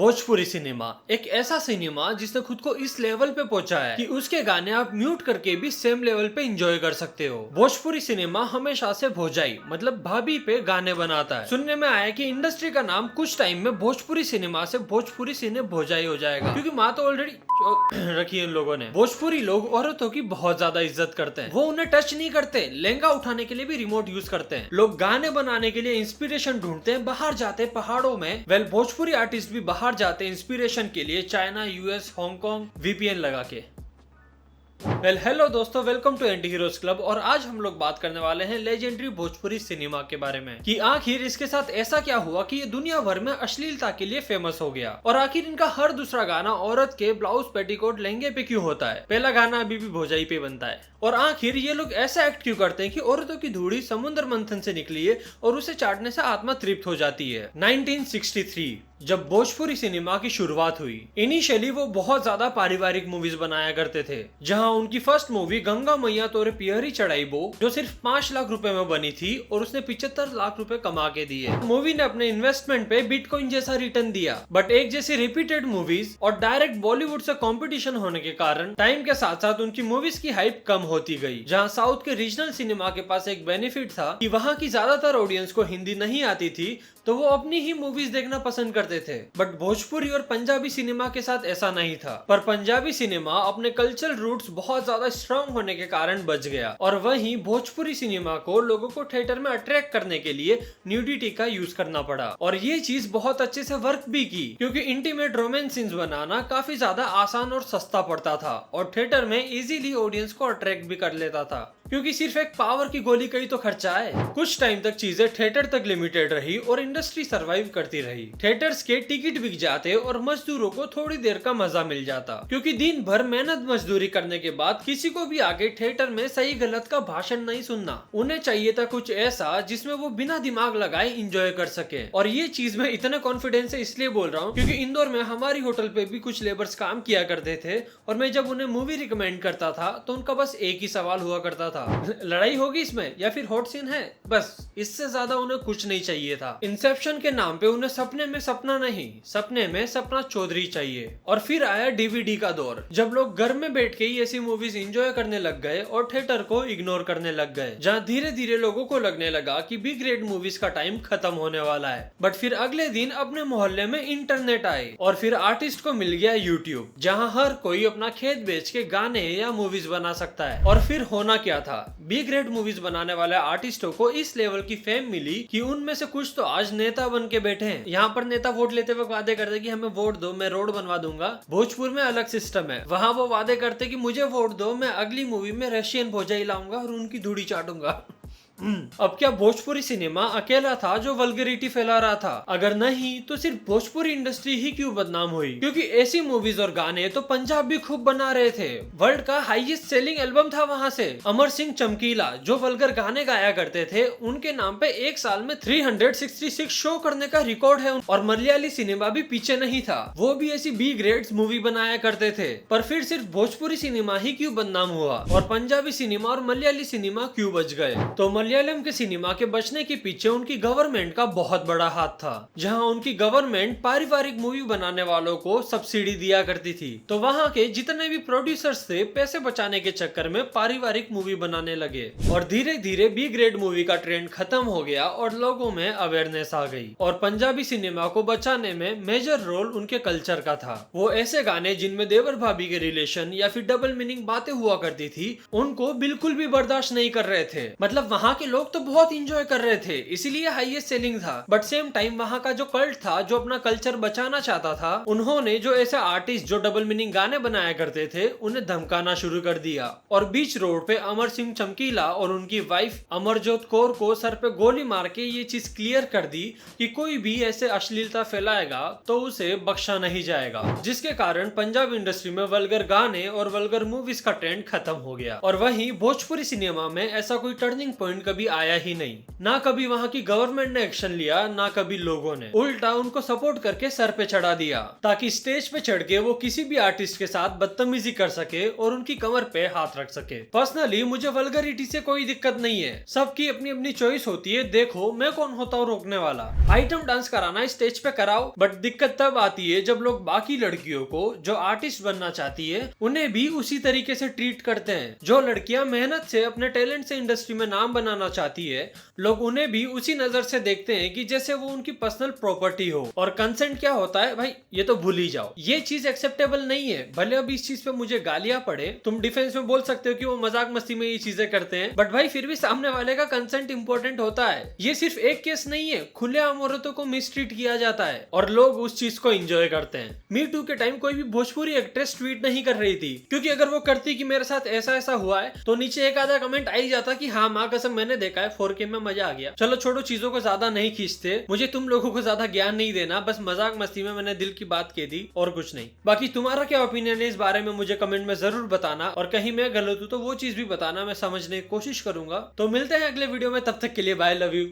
Bhojpuri cinema एक ऐसा cinema जिसने खुद को इस लेवल पे पहुंचा है कि उसके गाने आप म्यूट करके भी सेम लेवल पे एंजॉय कर सकते हो। भोजपुरी सिनेमा हमेशा से भोजाई मतलब भाभी पे गाने बनाता है। सुनने में आया कि इंडस्ट्री का नाम कुछ टाइम में भोजपुरी सिनेमा से भोजपुरी सिने भोजाई हो जाएगा, क्योंकि माँ तो ऑलरेडी रखी है इन लोगों ने। भोजपुरी लोग औरतों की बहुत ज्यादा इज्जत करते हैं, वो उन्हें टच नहीं करते, लहंगा उठाने के लिए भी रिमोट यूज करते हैं। लोग गाने बनाने के लिए इंस्पिरेशन ढूंढते हैं, बाहर जाते हैं पहाड़ों में। भोजपुरी आर्टिस्ट भी बाहर जाते हैं इंस्पिरेशन के लिए, चाइना, यूएस, हांगकांग, वीपीएन लगा के। हेलो दोस्तों, welcome to anti heroes club. और आज हम लोग बात करने वाले हैं लेजेंडरी भोजपुरी सिनेमा के बारे में कि आखिर इसके साथ ऐसा क्या हुआ कि ये दुनिया भर में अश्लीलता के लिए फेमस हो गया, और आखिर इनका हर दूसरा गाना औरत के ब्लाउज, पेटीकोट, लहंगे पे क्यों होता है। पहला गाना अभी भी भोजाई पे बनता है। और आखिर ये लोग ऐसा एक्ट क्यों करते हैं कि औरतों की धूड़ी समुद्र मंथन से निकली है और उसे चाटने से आत्मा तृप्त हो जाती है। 1963 जब भोजपुरी सिनेमा की शुरुआत हुई, इनिशियली वो बहुत ज्यादा पारिवारिक मूवीज बनाया करते थे, जहां उनकी फर्स्ट मूवी गंगा मैया तोरे पियरी चढ़ाई बो, जो सिर्फ 5 लाख रुपए में बनी थी और उसने 75 लाख रुपए कमा के दिए। मूवी ने अपने इन्वेस्टमेंट पे बिटकॉइन जैसा रिटर्न दिया, बट एक जैसी रिपीटेड मूवीज और डायरेक्ट बॉलीवुड से कंपटीशन होने के कारण टाइम के साथ साथ उनकी मूवीज की हाइप कम होती गई। जहां साउथ के रीजनल सिनेमा के पास एक बेनिफिट था कि वहां की ज्यादातर ऑडियंस को हिंदी नहीं आती थी, तो वो अपनी ही मूवीज देखना पसंद करते थे। बट भोजपुरी और पंजाबी सिनेमा के साथ ऐसा नहीं था। पर पंजाबी सिनेमा अपने कल्चरल रूट्स बहुत ज्यादा स्ट्रांग होने के कारण बच गया, और वहीं भोजपुरी सिनेमा को लोगों को थिएटर में अट्रैक्ट करने के लिए न्यूडिटी का यूज करना पड़ा। और ये चीज बहुत अच्छे से वर्क भी की, क्योंकि इंटीमेट रोमांस सीन्स बनाना काफी ज्यादा आसान और सस्ता पड़ता था, और थिएटर में इजीली ऑडियंस को अट्रैक्ट भी कर लेता था, क्योंकि सिर्फ एक पावर की गोली का ही तो खर्चा है। कुछ टाइम तक चीजें थिएटर तक लिमिटेड रही और इंडस्ट्री सरवाइव करती रही। थिएटर्स के टिकट बिक जाते और मजदूरों को थोड़ी देर का मजा मिल जाता, क्योंकि दिन भर मेहनत मजदूरी करने के बाद किसी को भी आगे थिएटर में सही गलत का भाषण नहीं सुनना। उन्हें चाहिए था कुछ ऐसा जिसमें वो बिना दिमाग लगाए इंजॉय कर सके। और ये चीज मैं इतना कॉन्फिडेंस से इसलिए बोल रहा हूँ क्योंकि इंदौर में हमारी होटल पे भी कुछ लेबर्स काम किया करते थे, और मैं जब उन्हें मूवी रिकमेंड करता था तो उनका बस एक ही सवाल हुआ करता था, लड़ाई होगी इसमें या फिर हॉट सीन है। बस इससे ज्यादा उन्हें कुछ नहीं चाहिए था। इंसेप्शन के नाम पे उन्हें सपने में सपना नहीं, सपने में सपना चौधरी चाहिए। और फिर आया डीवीडी का दौर, जब लोग घर में बैठ के ही ऐसी मूवीज एंजॉय करने लग गए और थिएटर को इग्नोर करने लग गए, जहां धीरे धीरे लोगों को लगने लगा कि बी ग्रेड मूवीज का टाइम खत्म होने वाला है। बट फिर अगले दिन अपने मोहल्ले में इंटरनेट आए, और फिर आर्टिस्ट को मिल गया यूट्यूब, जहां हर कोई अपना खेत बेच के गाने या मूवीज बना सकता है। और फिर होना क्या था, बी ग्रेड मूवीज बनाने वाले आर्टिस्टों को इस लेवल की फेम मिली कि उनमें से कुछ तो आज नेता बन के बैठे हैं। यहाँ पर नेता वोट लेते वक्त वादे करते कि हमें वोट दो, मैं रोड बनवा दूंगा। भोजपुर में अलग सिस्टम है, वहाँ वो वादे करते कि मुझे वोट दो, मैं अगली मूवी में रशियन भोजाई लाऊंगा और उनकी धूड़ी चाटूंगा। अब क्या भोजपुरी सिनेमा अकेला था जो वल्गैरिटी फैला रहा था? अगर नहीं तो सिर्फ भोजपुरी इंडस्ट्री ही क्यों बदनाम हुई? क्योंकि ऐसी मूवीज और गाने तो पंजाब भी खूब बना रहे थे। वर्ल्ड का हाईएस्ट सेलिंग एल्बम था वहां से। अमर सिंह चमकीला जो वल्गर गाने गाया करते थे, उनके नाम पे एक साल में 366 शो करने का रिकॉर्ड है। और मलयाली सिनेमा भी पीछे नहीं था, वो भी ऐसी बी ग्रेड्स मूवी बनाया करते थे। पर फिर सिर्फ भोजपुरी सिनेमा ही क्यों बदनाम हुआ, और पंजाबी सिनेमा और मलयाली सिनेमा क्यों बच गए? तो मलयालम के सिनेमा के बचने के पीछे उनकी गवर्नमेंट का बहुत बड़ा हाथ था, जहां उनकी गवर्नमेंट पारिवारिक मूवी बनाने वालों को सब्सिडी दिया करती थी। तो वहां के जितने भी प्रोड्यूसर्स थे, पैसे बचाने के चक्कर में पारिवारिक मूवी बनाने लगे, और धीरे धीरे बी ग्रेड मूवी का ट्रेंड खत्म हो गया और लोगों में अवेयरनेस आ गई। और पंजाबी सिनेमा को बचाने में मेजर रोल उनके कल्चर का था। वो ऐसे गाने जिनमें देवर भाभी के रिलेशन या फिर डबल मीनिंग बातें हुआ करती थी, उनको बिल्कुल भी बर्दाश्त नहीं कर रहे थे। मतलब वहां के लोग तो बहुत इंजॉय कर रहे थे, इसीलिए हाईएस्ट सेलिंग था। बट सेम टाइम वहां का जो कल्ट था, जो अपना कल्चर बचाना चाहता था, उन्होंने जो ऐसे आर्टिस्ट जो डबल मीनिंग गाने बनाया करते थे, उन्हें धमकाना शुरू कर दिया। और बीच रोड पे अमर सिंह चमकीला और उनकी वाइफ अमरजोत कौर को सर पे गोली मार के ये चीज क्लियर कर दी कि कोई भी ऐसे अश्लीलता फैलाएगा तो उसे बख्शा नहीं जाएगा, जिसके कारण पंजाब इंडस्ट्री में वल्गर गाने और वल्गर मूवीज का ट्रेंड खत्म हो गया। और वहीं भोजपुरी सिनेमा में ऐसा कोई टर्निंग पॉइंट कभी आया ही नहीं। ना कभी वहाँ की गवर्नमेंट ने एक्शन लिया, ना कभी लोगों ने। उल्टा उनको सपोर्ट करके सर पे चढ़ा दिया ताकि स्टेज पे चढ़ के वो किसी भी आर्टिस्ट के साथ बदतमीजी कर सके और उनकी कमर पे हाथ रख सके। पर्सनली मुझे वल्गरिटी से कोई दिक्कत नहीं है, सबकी अपनी अपनी चॉइस होती है। देखो मैं कौन होता हूँ रोकने वाला। आइटम डांस कराना स्टेज पे कराओ, बट दिक्कत तब आती है जब लोग बाकी लड़कियों को जो आर्टिस्ट बनना चाहती है उन्हें भी उसी तरीके से ट्रीट करते हैं। जो लड़कियां मेहनत से अपने टैलेंट से इंडस्ट्री में नाम बनाना चाहती है, लोग उन्हें भी उसी नजर से देखते हैं कि जैसे वो उनकी पर्सनल प्रॉपर्टी हो। और कंसेंट क्या होता है भाई, ये तो भूल ही जाओ। ये चीज एक्सेप्टेबल नहीं है। भले अब इस चीज पे मुझे गालियां पड़े, तुम डिफेंस में बोल सकते हो कि वो मजाक मस्ती में ये चीजें करते हैं, बट भाई फिर भी सामने वाले का कंसेंट इंपॉर्टेंट होता है। ये सिर्फ एक केस नहीं है, खुलेआम औरतों को मिसट्रीट किया जाता है और लोग उस चीज को एंजॉय करते हैं। मी टू के टाइम कोई भी भोजपुरी एक्ट्रेस ट्वीट नहीं कर रही थी, क्योंकि अगर वो करती कि मेरे साथ ऐसा ऐसा हुआ है तो नीचे एक आधा कमेंट आ ही जाता कि हाँ माँ कसम मैंने देखा है 4K में, मजा आ गया। चलो छोड़ो, चीजों को ज्यादा नहीं खींचते, मुझे तुम लोगों को ज्यादा ज्ञान नहीं देना, बस मजाक मस्ती में मैंने दिल की बात कह दी और कुछ नहीं। बाकी तुम्हारा क्या ओपिनियन है इस बारे में मुझे कमेंट में जरूर बताना, और कहीं मैं गलत हूं तो वो चीज भी बताना, मैं समझने की कोशिश करूंगा। तो मिलते हैं अगले वीडियो में, तब तक के लिए बाय, लव यू।